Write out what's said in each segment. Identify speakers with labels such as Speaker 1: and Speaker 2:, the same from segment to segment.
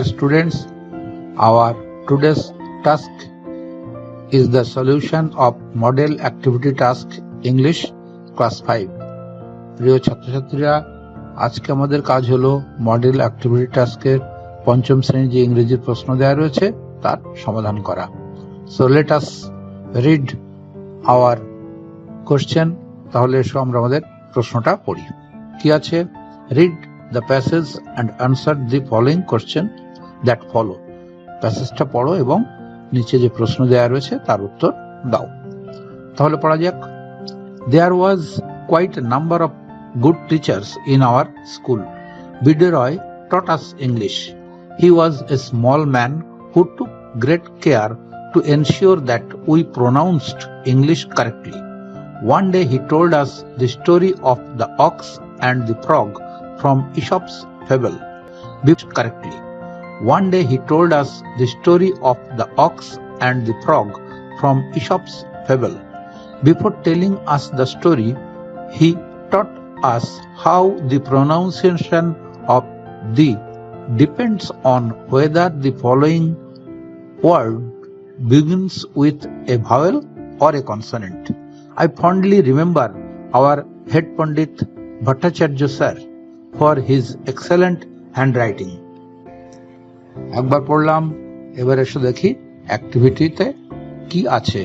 Speaker 1: Dear students, our today's task is the solution of model activity task English class 5. প্রিয় ছাত্রছাত্রীরা, আজকে আমাদের কাজ হলো মডেল অ্যাক্টিভিটি টাস্কের পঞ্চম শ্রেণীর যে ইংরেজির প্রশ্ন দেওয়া রয়েছে তার সমাধান করা। So let us read our question. তাহলে এসো আমরা আমাদের প্রশ্নটা পড়ি। কি আছে? Read the passage and answer the following question that follow. প্যাসেজটা পড়ো এবং নিচে যে প্রশ্ন দেওয়া রয়েছে তার উত্তর দাও। তাহলে পড়া যাক। There was quite a number of good teachers in our school. B.D. Roy taught us English. He was a small man who took great care to ensure that we pronounced English correctly. One day he told us the story of the ox and the frog from Aesop's fable. Correctly. One day he told us the story of the ox and the frog from Aesop's fable. Before telling us the story, he taught us how the pronunciation of the depends on whether the following word begins with a vowel or a consonant. I fondly remember our head Pandit Bhattacharya sir for his excellent handwriting. একবার পড়লাম, এবার এসে দেখি অ্যাক্টিভিটিতে কি আছে।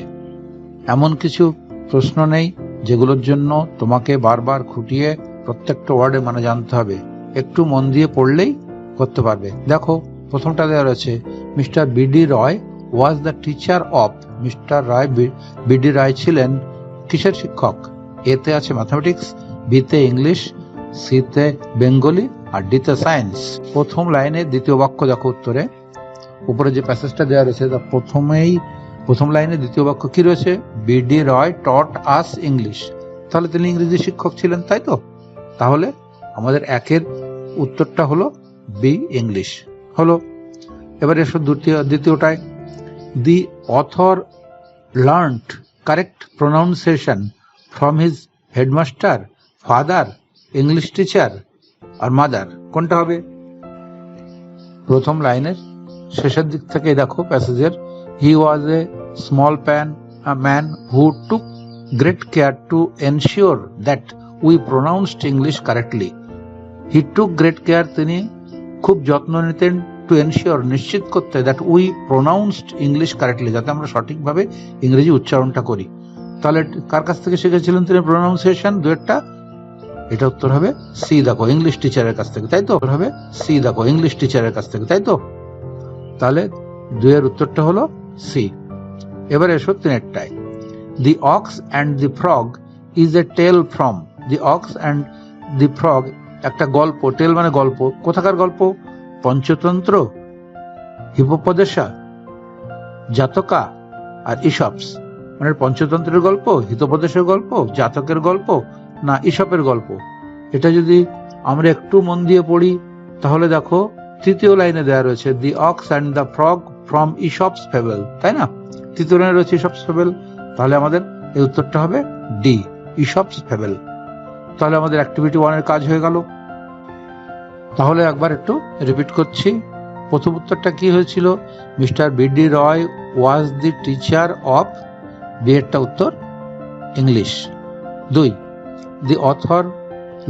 Speaker 1: এমন কিছু প্রশ্ন নেই যেগুলোর জন্য তোমাকে বারবার খুঁটিয়ে প্রত্যেকটা ওয়ার্ডে মানে জানতে হবে, একটু মন দিয়ে পড়লেই করতে পারবে। দেখো, প্রথমটা দেওয়া রয়েছে, Mister BD Roy was the teacher of. Mister Roy BD Roy ছিলেন কিসের শিক্ষক? এতে আছে ম্যাথমেটিক্স, বিতে ইংলিশ, সিতে বেঙ্গলি আর ডিতে সায়েন্স। প্রথম লাইনে দ্বিতীয় বাক্য দেখো উত্তরে, উপরে যে প্যাসেজটা দেওয়া রয়েছে তার প্রথম লাইনে দ্বিতীয় বাক্য কি রয়েছে? বিডি রয় টট আস ইংলিশ। তাহলে তিনি ইংরেজি শিক্ষক ছিলেন, তাই তো? তাহলে আমাদের একের উত্তরটা হলো বি ইংলিশ হলো। এবার এসো দ্বিতীয়টায়, the author learned correct pronunciation from his headmaster, father, English teacher আর মাদার। কোনটা হবে? প্রথম লাইনের শেষের দিক থেকে দেখো প্যাসেজের, he was a small man who took great care to ensure that we pronounced English correctly. He took great care, তিনি খুব যত্ন নিতেন, টু এনশিওর, নিশ্চিত করতে, that we pronounced English correctly, যাতে আমরা সঠিকভাবে ইংরেজি উচ্চারণটা করি। তাহলে কার কাছ থেকে শিখেছিলেন তিনি প্রোনাউন্সিয়েশন? দুয়েরটা, এটা উত্তর হবে সি। দেখো, ইংলিশ টিচারের কাছ থেকে, তাই তো? হবে সি। দেখো, ইংলিশ টিচারের কাছ থেকে, তাই তো? তাহলে দুয়ের উত্তরটা হলো সি। এবার এসো তিনেরটায়, the ox and the frog is a tale from. The ox and the frog একটা গল্প, টেল মানে গল্প। কোথাকার গল্প? পঞ্চতন্ত্র, হিপোপদেশা, জাতকা আর ইসপস। মানে পঞ্চতন্ত্রের গল্প, হিতোপদেশের গল্প, জাতকের গল্প না ইসপের গল্প? এটা যদি আমরা একটু মন দিয়ে পড়ি তাহলে দেখো তৃতীয় লাইনে দেওয়া রয়েছে, the ox and the frog from Aesop's fable, তাই না? তৃতীয় লাইনে রয়েছে ইসপস ফেবল। তাহলে আমাদের এই উত্তরটা হবে ডি, ইসপস ফেবল। তাহলে আমাদের অ্যাক্টিভিটি 1 এর কাজ হয়ে গেল। তাহলে একবার একটু রিপিট করছি। প্রথম উত্তরটা কি হয়েছিল? Mister BD Roy was the teacher of. B এরটা উত্তর English. 2, the author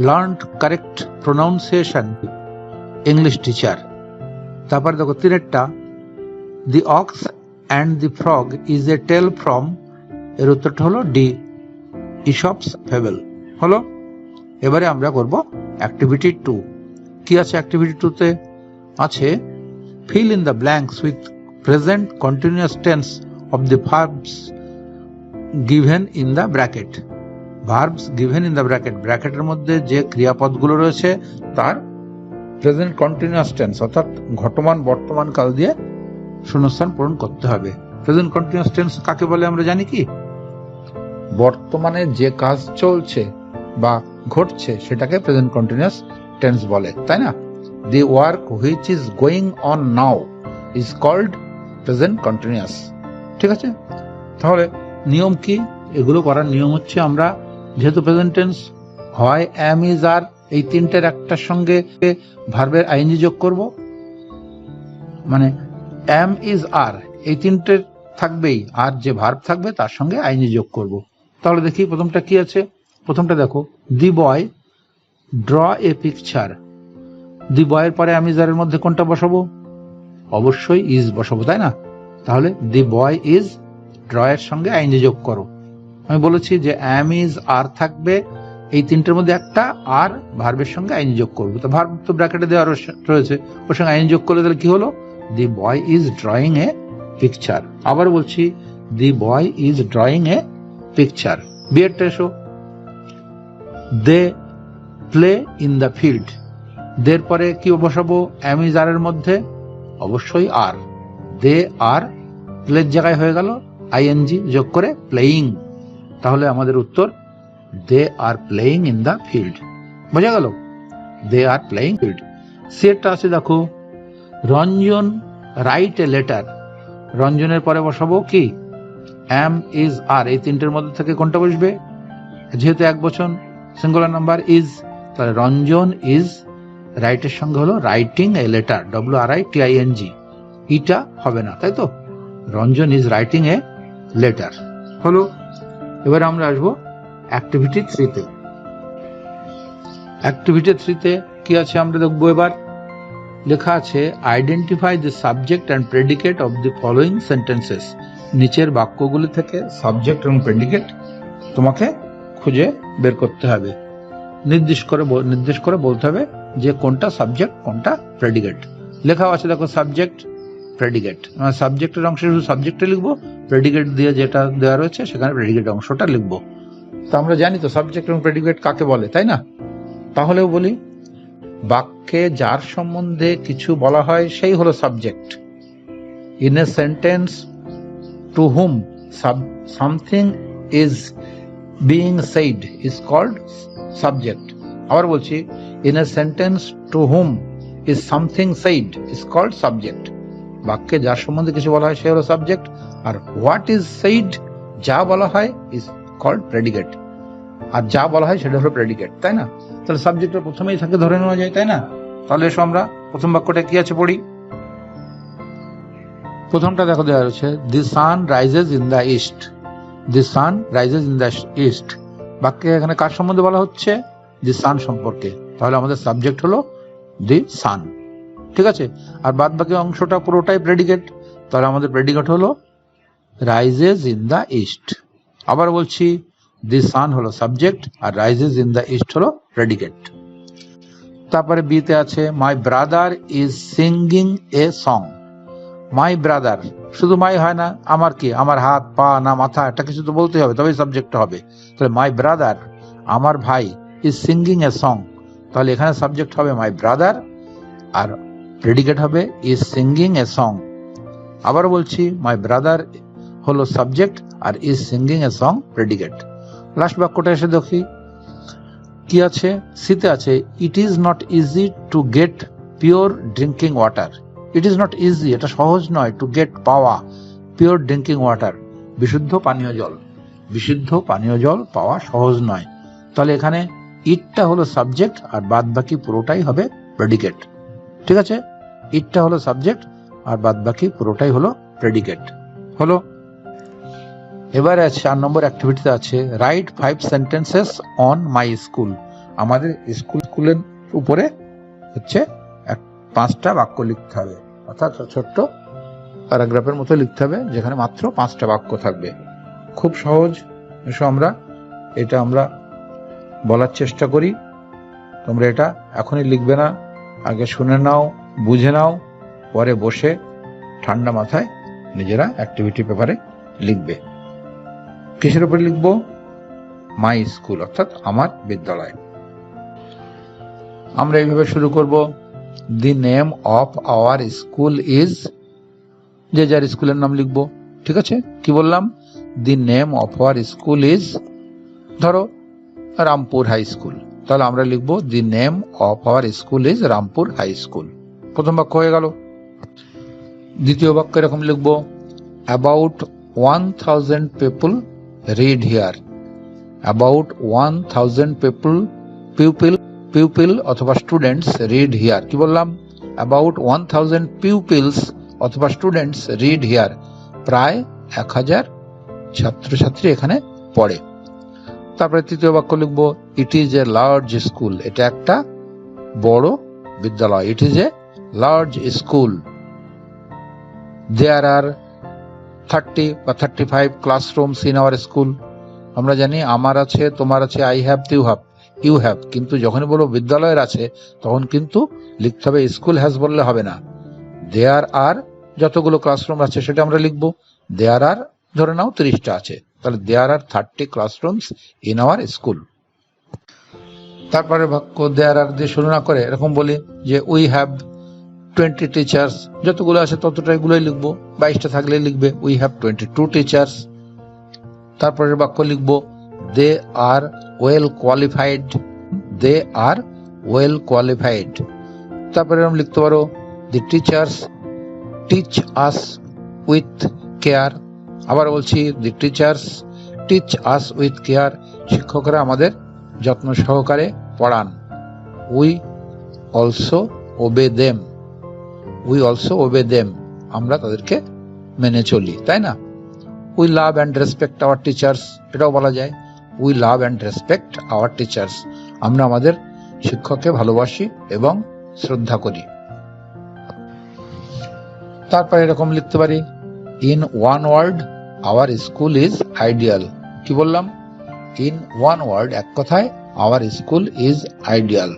Speaker 1: learned correct pronunciation, English teacher. তারপর দেখো তিনেরটা, the ox and the frog is a tale from, এর উত্তরটা হলো ডি, ইসপস ফেবল হলো। এবারে আমরা করব অ্যাক্টিভিটি 2। কি আছে অ্যাক্টিভিটি 2 তে? আছে fill in the blanks with present continuous tense of the verbs given in the bracket. Verbs given in the bracket, ব্র্যাকেটের মধ্যে যে ক্রিয়াপদগুলো রয়েছে তার প্রেজেন্ট কন্টিনিউয়াস টেন্স অর্থাৎ ঘটমান বর্তমান কাল দিয়ে শূন্যস্থান পূরণ করতে হবে। প্রেজেন্ট কন্টিনিউয়াস টেন্স কাকে বলে আমরা জানি কি? বর্তমানে যে কাজ চলছে বা ঘটছে সেটাকে প্রেজেন্ট কন্টিনিউয়াস টেন্স বলে, তাই না? The work which is going on now is called present continuous. ঠিক আছে? তাহলে নিয়ম কি? এগুলো করার নিয়ম হচ্ছে, আমরা যেহেতু প্রেজেন্ট টেন্স হয় এম, ইজ, আর, এই তিনটের একটার সঙ্গে ভার্বের আইএনজি যোগ করব, মানে এম ইজ আর, এই তিনটে থাকবেই, আর যে ভার্ব থাকবে তার সঙ্গে আইএনজি যোগ করব। তাহলে দেখি প্রথমটা কি আছে। প্রথমটা দেখো, দি বয় ড্র এ পিকচার। দি বয়ের পরে আমি যার মধ্যে কোনটা বসাবো? অবশ্যই ইজ বসাবো, তাই না? তাহলে দি বয় ইজ, ড্র এর সঙ্গে আইএনজি যোগ করো। আমি বলেছি যে এম ইজ আর থাকবে, এই তিনটের মধ্যে একটা আর ভার্বের সঙ্গে আইএনজি যোগ করবো। তো ভার্ব তো ব্র্যাকেটে দেওয়া রয়েছে, ওর সঙ্গে আইএনজি যোগ করলে তাহলে কি হলো? The boy is drawing a picture. আবার বলছি, the boy is drawing a picture. বিয়েরটা এসো, they play in the field. দের পরে কি বসাবো? এম ইজ আর এর মধ্যে অবশ্যই আর। দে আর প্লের জায়গায় হয়ে গেল আইএনজি যোগ করে প্লেয়িং। তাহলে আমাদের উত্তর they are playing in the field. বোঝা গেল? They are playing field. সিয়েরটা আছে দেখো, রঞ্জন রাইট এ লেটার। রঞ্জনের পরে বসাবো কি? এম ইজ আর, এই তিনটের মধ্যে থেকে কোনটা বসবে? যেহেতু এক বচন, সিঙ্গুলার নাম্বার ইজ, তাহলে রঞ্জন ইজ রাইটের সঙ্গে হলো রাইটিং এ লেটার, WRITING। ইটা হবে না, তাই তো? Ranjan is writing a letter হলো। এবার আমরা আসবো অ্যাক্টিভিটি 3-তে। অ্যাক্টিভিটি 3-তে কি আছে আমরা দেখবো। এবার লেখা আছে, identify the subject and predicate of the following sentences. নিচের বাক্যগুলি থেকে সাবজেক্ট এবং প্রেডিকেট তোমাকে খুঁজে বের করতে হবে। নির্দেশ করে বলতে হবে যে কোনটা সাবজেক্ট কোনটা প্রেডিকেট। লেখাও আছে দেখো, সাবজেক্ট প্রেডিকেট। সাবজেক্টের অংশে শুধু সাবজেক্টে লিখবো, প্রেডিকেট দিয়ে যেটা দেওয়া রয়েছে সেখানে প্রেডিকেট অংশটা লিখবো। তো আমরা জানি তো সাবজেক্ট এবং প্রেডিকেট কাকে বলে, তাই না? তাহলেও বলি, বাক্যে যার সম্বন্ধে কিছু বলা হয় সেই হলো subject. In a sentence to whom something is being said is called subject. আবার বলছি, in a sentence to whom is something said is called subject. বাক্যে যার সম্বন্ধে কিছু বলা হয় সে হলো সাবজেক্ট, আর হোয়াট ইজ সেইড, যা বলা হয়, ইজ কল্ড প্রেডিকেট। আর যা বলা হয় সেটা হলো প্রেডিকেট, তাই না? তাহলে সাবজেক্টটা প্রথমেই থাকে ধরে নেওয়া যায়, তাই না? তাহলে এসো আমরা প্রথম বাক্যটা কি আছে পড়ি। প্রথমটা দেখো দেওয়া রয়েছে, the sun rises in the east. The sun rises in the east. বাক্যে এখানে কার সম্বন্ধে বলা হচ্ছে? দি সান সম্পর্কে। তাহলে আমাদের সাবজেক্ট হলো দি সান, ঠিক আছে? আর বাদ বাকি অংশটা পুরোটাই প্রেডিকেট, তাহলে আমাদের প্রেডিকেট হলো রাইজেস ইন দ্য ইস্ট। আবার বলছি, দি সান হলো সাবজেক্ট আর রাইজেস ইন দ্য ইস্ট হলো প্রেডিকেট। তারপরে বিতে আছে, my brother is singing a song. My brother, শুধু মাই হয় না, আমার কি? আমার হাত পা না মাথা, এটা কিছু তো বলতে হবে, তবেই সাবজেক্ট হবে। তাহলে মাই ব্রাদার, আমার ভাই, ইজ সিঙ্গিং এ সং, তাহলে এখানে সাবজেক্ট হবে মাই ব্রাদার আর প্রেডিকেট হবে ইজ সিঙ্গিং এ সং। আবার বলছি, মাই ব্রাদার হলো সাবজেক্ট আর is singing a song predicate. Last বাক্যটা এসে দেখি কি আছে। সিতে আছে, it is not easy to get pure drinking water. It is not easy, এটা সহজ নয়, টু গেট পাওয়া পিওর ড্রিঙ্কিং ওয়াটার, বিশুদ্ধ পানীয় জল। বিশুদ্ধ পানীয় জল পাওয়া সহজ নয়। তাহলে এখানে ইটটা হলো সাবজেক্ট আর বাদ বাকি পুরোটাই হবে প্রেডিকেট, ঠিক আছে? ইটটা হলো সাবজেক্ট আর বাদ বাকি পুরোটাই হলো প্রেডিকেট হলো। এবারে 4 নম্বর অ্যাক্টিভিটিতে আছে, right 5 sentences on my school. আমাদের স্কুলের উপরে হচ্ছে 5টা বাক্য লিখতে হবে, অর্থাৎ ছোট্ট প্যারাগ্রাফের মতো লিখতে হবে, যেখানে মাত্র 5টা বাক্য থাকবে। খুব সহজ। এসো আমরা বলার চেষ্টা করি। তোমরা এটা এখনই লিখবে না, আগে শুনে নাও, বুঝে নাও, পরে বসে ঠান্ডা মাথায় নিজেরা অ্যাক্টিভিটি পেপারে লিখবে। কিসের উপরে লিখবো? মাই স্কুল, অর্থাৎ আমার বিদ্যালয়। আমরা এইভাবে শুরু করব, the name of our school is, যে যার স্কুলের নাম লিখবো, ঠিক আছে? কি বললাম? The name of our school is, ধরো রামপুর হাই স্কুল, তাহলে আমরা লিখবো the name of our school is Rampur high school. প্রথম বাক্য হয়ে গেল। দ্বিতীয় বাক্য এরকম লিখবো, about 1000 people read here. About 1000 pupil অথবা স্টুডেন্টস read here. কি বললাম? About 1000 pupils অথবা স্টুডেন্টস রিড হিয়ার, প্রায় 1000 ছাত্রছাত্রী এখানে পড়ে। তারপরে তৃতীয় বাক্য লিখবো, it is a large school, এটা একটা বড় বিদ্যালয়। It is a large school. There are 30 বা 35 ক্লাসরুমস ইন আওয়ার স্কুল। আমরা জানি আমার আছে, তোমার আছে, আই হ্যাভ, ইউ হ্যাভ, কিন্তু যখনই বলবো বিদ্যালয়ের আছে তখন কিন্তু লিখতে হবে স্কুল হ্যাজ বললে হবে না। দেয়ার আর যতগুলো ক্লাসরুম আছে সেটা আমরা লিখবো। দেয়ার আর ধরে নাও 30টা আছে, তাহলে দেয়ার are 30 classrooms in our school. তারপরে বাক্য দেয়ার আর দিয়ে শুরু না করে এরকম বলি যে উই হ্যাভ 20 টিচার্স, যতগুলো আছে ততটাই গুলোই লিখবো, 22টা থাকলে লিখবে উই হ্যাভ 22 টিচার্স। তারপরে বাক্য লিখবো they are well qualified, they are well qualified. তারপরে আমরা লিখতে পারো the teachers teach us with care. আবার বলছি the teachers teach us with care, শিক্ষকরা আমাদের যত্ন সহকারে পড়ান। We also obey them, we also obey them, আমরা তাদেরকে মেনে চলি, তাই না? We love and respect our teachers, এটাও বলা যায় we love and respect our teachers, আমরা আমাদের শিক্ষককে ভালোবাসি এবং শ্রদ্ধা করি। তারপরে এরকম লিখতে পারি in one word our school is ideal. কি বললাম? ইন ওয়ান ওয়ার্ড, এক কথায়, আওয়ার স্কুল ইজ আইডিয়াল।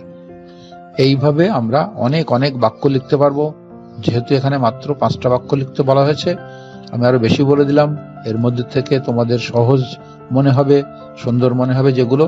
Speaker 1: এইভাবে আমরা অনেক অনেক বাক্য লিখতে পারবো। যেহেতু এখানে মাত্র 5টা বাক্য লিখতে বলা হয়েছে, আমি আরো বেশি বলে দিলাম। এর মধ্যে থেকে তোমাদের সহজ মনে হবে, সুন্দর মনে হবে যেগুলো